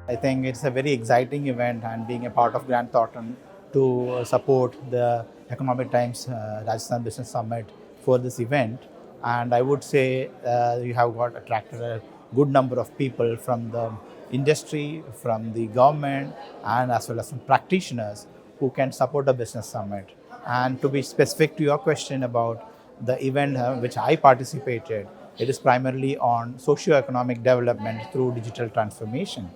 I think it's a very exciting event, and being a part of Grand Thornton to support the Economic Times Rajasthan Business Summit for this event. And I would say you have got attracted a good number of people from the industry, from the government, and as well as some practitioners who can support the business summit. And to be specific to your question about the event which I participated, it is primarily on socio-economic development through digital transformation.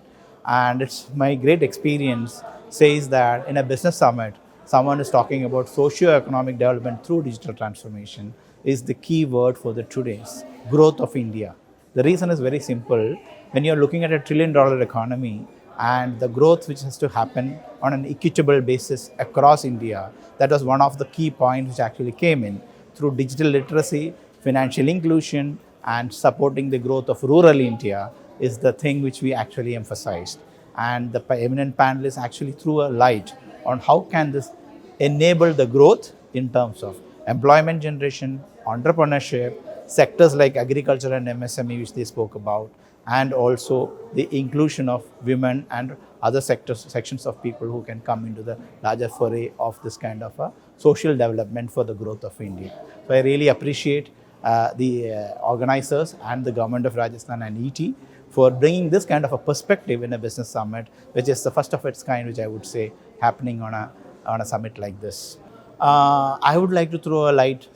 And it's my great experience says that in a business summit, someone is talking about socio-economic development through digital transformation is the key word for the today's growth of India. The reason is very simple. When you're looking at a $1 trillion economy and the growth which has to happen on an equitable basis across India, that was one of the key points which actually came in through digital literacy, financial inclusion, and supporting the growth of rural India is the thing which we actually emphasized. And the eminent panelists actually threw a light on how can this enable the growth in terms of employment generation, entrepreneurship, sectors like agriculture and MSME which they spoke about, and also the inclusion of women and other sections of people who can come into the larger foray of this kind of a social development for the growth of India. So I really appreciate the organizers and the government of Rajasthan and ET for bringing this kind of a perspective in a business summit, which is the first of its kind, which I would say happening on a summit like this. I would like to throw a light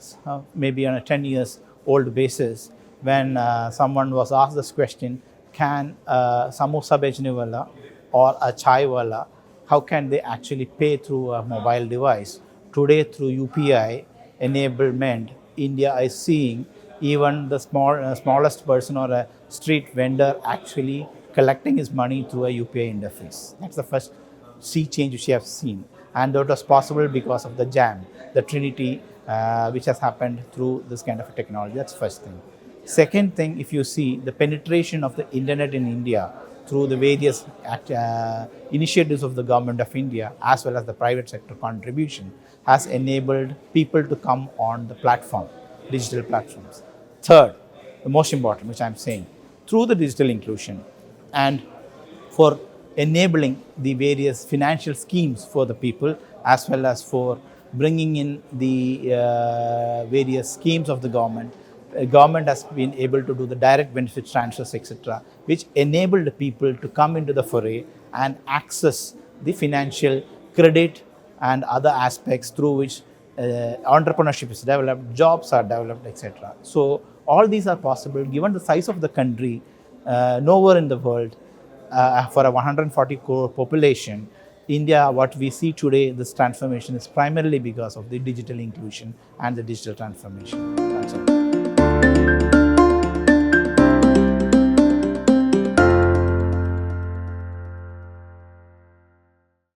maybe on a 10 years old basis when someone was asked this question, can samosa bechne wala or a chai wala, how can they actually pay through a mobile device? Today through UPI enablement, India is seeing even the smallest person or a street vendor actually collecting his money through a UPI interface. That's the first sea change which we have seen. And that was possible because of the JAM, the Trinity, which has happened through this kind of a technology. That's first thing. Second thing, if you see the penetration of the internet in India through the various initiatives of the government of India as well as the private sector contribution has enabled people to come on the platform, digital platforms. Third, the most important, which I'm saying, through the digital inclusion and for enabling the various financial schemes for the people as well as for bringing in the various schemes of the government. Government has been able to do the direct benefit transfers, etc., which enabled people to come into the foray and access the financial credit and other aspects through which entrepreneurship is developed, jobs are developed, etc. So all these are possible given the size of the country. Nowhere in the world for a 140 crore population, India, what we see today, this transformation is primarily because of the digital inclusion and the digital transformation.